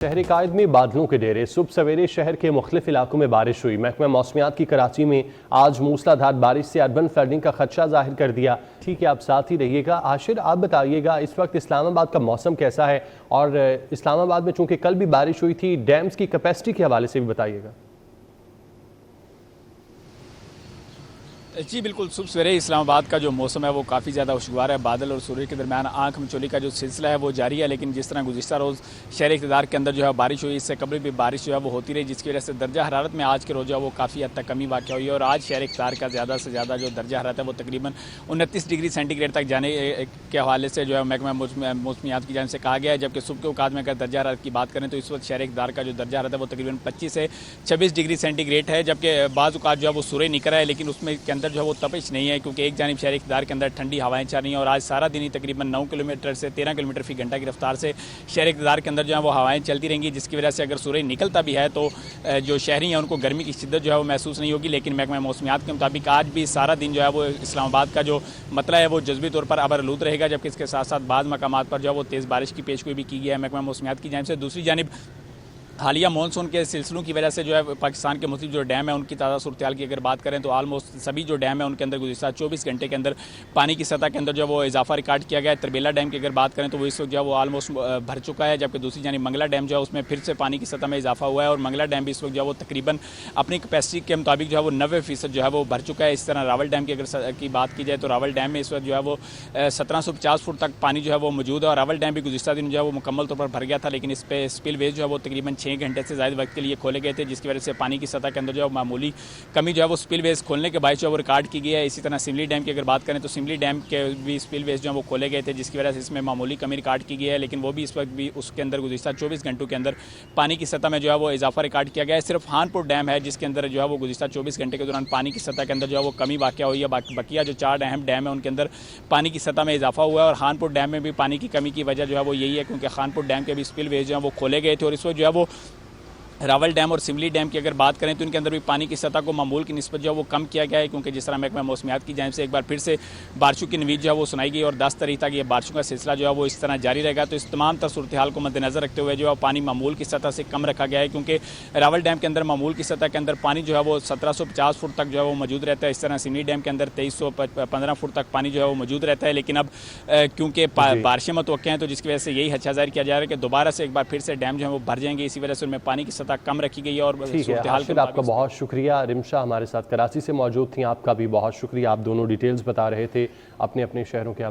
शहर कायद में बादलों के डेरे। सुबह सवेरे शहर के मुख्तलिफ इलाकों में बारिश हुई। महकमा मौसमियात की कराची में आज मूसलाधार बारिश से अर्बन फ्लडिंग का खदशा जाहिर कर दिया। ठीक है, आप साथ ही रहिएगा। आशिर, आप बताइएगा इस वक्त इस्लामाबाद का मौसम कैसा है, और इस्लामाबाद में चूंकि कल भी बारिश हुई थी, डैम्स की कैपेसिटी के हवाले से भी बताइएगा। जी बिल्कुल, सुबह सवेरे इस्लामाबाद का जो मौसम है वो काफ़ी ज़्यादा खुशगवार है। बादल और सूरज के दरमियान आंख मिचौली का जो सिलसिला है वो जारी है, लेकिन जिस तरह गुज़िश्ता रोज़ शहर इक़्तिदार के अंदर जो है बारिश हुई, इससे कबल भी बारिश जो है वो होती रही, जिसकी वजह से दर्जा हरारत में आज के रोज़ जो है वो काफ़ी हद तक कमी वाक़ हुई है। और आज शहर इक़्तिदार का ज़्यादा से ज़्यादा जो दर्जा हरारत है वो तकरीबन 29 डिग्री सेंटीग्रेड तक जाने के हवाले से जो है महकमा मौसमियात की जानिब से कहा गया है। जबकि सुबह के औकात में अगर दर्जा हरारत की बात करें तो इस वक्त शहर इक़्तिदार का जो दर्जा हरारत है वो तकरीबन 25 से 26 डिग्री सेंटीग्रेड है। जबकि बाज़ औक़ात जो है वो सूरज निकल रहा है, लेकिन उसमें के अंदर जो है वो तपिश नहीं है, क्योंकि एक जानिब शहर इक़्तिदार के अंदर ठंडी हवाएं चल रही हैं। और आज सारा दिन ही तकरीबन 9 किलोमीटर से 13 किलोमीटर फी घंटा की रफ्तार से शहर इक़्तिदार के अंदर जो है वो हवाएं चलती रहेंगी, जिसकी वजह से अगर सूरज निकलता भी है तो जो शहरी हैं उनको गर्मी की शिद्दत जो है वो महसूस नहीं होगी। लेकिन महकमा मौसमियात के मुताबिक आज भी सारा दिन जो है वो इस्लामाबाद का जो मतला है वो जज़्बी तौर पर आबरआलूद रहेगा। जबकि इसके साथ साथ बाद मकामात पर जो है वो तेज़ बारिश की पेशगोई भी की गई है महकमा मौसमियात की जानिब से। दूसरी जानिब हालिया मानसून के सिलसिलों की वजह से जो है पाकिस्तान के मुख्तलिफ जो डैम है उनकी ताज़ा सूरत हाल की अगर बात करें तो आलमोस्ट सभी जो डैम है उनके अंदर गुज़िश्ता 24 घंटे के अंदर पानी की सतह के अंदर जो है वो इजाफा रिकॉर्ड किया गया है। तरबेला डैम की अगर बात करें तो वो इस वक्त जो है वो आलमोस्ट भर चुका है। जबकि दूसरी जानिब मंगला डैम जो है उसमें फिर से पानी की सतह में इजाफा हुआ है, और मंगला डैम भी इस वक्त जो है वो तकरीबन अपनी कैपेसिटी के मुताबिक जो है वो 90% जो है वो भर चुका है। इस तरह रावल डैम की अगर की बात की जाए तो रावल डैम में इस वक्त जो है वो 1750 फुट तक पानी जो है वो मौजूद है। और रावल डैम भी गुज़िश्ता दिन जो है वो मुकम्मल तौर पर भर गया था, लेकिन इस पर स्पिल वेज जो है वो तकरीबन 6 घंटे से ज़्यादा के लिए खोले गए थे, जिसकी वजह से पानी की सतह के अंदर जो है मामूली कमी जो है वो स्पिल वेज खोलने के बाद जो है वो रिकॉर्ड की गई है। इसी तरह सिमली डैम की अगर बात करें तो सिमली डैम के भी स्पिल वेज जो है वो खोले गए थे, जिसकी वजह से इसमें मामूली कमी रिकॉर्ड की गई है। लेकिन वो भी इस वक्त भी उसके अंदर गुज़िश्ता 24 घंटों के अंदर पानी की सतह में जो है वो इजाफा रिकॉर्ड किया गया है। सिर्फ हानपुर डैम है जिसके अंदर जो है वो गुज़िश्ता 24 घंटे के दौरान पानी की सतह के अंदर जो है वो कमी वाक़ हुई है। बकिया जो 4 अहम डैम है उनके अंदर पानी की सतह में इजाफा हुआ है। और खानपुर डैम में भी पानी की कमी की वजह जो है वो यही है, क्योंकि खानपुर डैम के भी स्पिल वेज जो है वो खोले गए थे। और इस वक्त जो है वो रावल डैम और सिमली डैम की अगर बात करें तो इनके अंदर भी पानी की सतह को मामूल की निस्बत जो है वो कम किया गया है, क्योंकि जिस तरह महकमा मौसमियात की जानिब से एक बार फिर से बारिशों की नवीद जो है वो सुनाई गई और 10 तारीख तक ये बारिशों का सिलसिला जो है वो इस तरह जारी रहेगा। तो इस तमाम सूरत हाल को मद्देनजर रखते हुए जो है पानी मामूल की सतह से कम रखा गया है, क्योंकि रावल डैम के अंदर मामूल की सतह के अंदर पानी जो है वो 1750 फुट तक जो है वो मौजूद रहता है। इस तरह सिमली डैम के अंदर 2315 फुट तक पानी जो है वो मौजूद रहता है। लेकिन अब क्योंकि बारिशें मतवक्किया हैं तो जिसकी वजह से यही हदशा जाहिर किया जा रहा है कि दोबारा से एक बार फिर से डैम जो है वो भर जाएंगे। इसी वजह से उनमें पानी की सतह कम रखी गई है। ठीक है आशिर, आपका बहुत शुक्रिया। रिमशा हमारे साथ कराची से मौजूद थी, आपका भी बहुत शुक्रिया। आप दोनों डिटेल्स बता रहे थे अपने अपने शहरों के।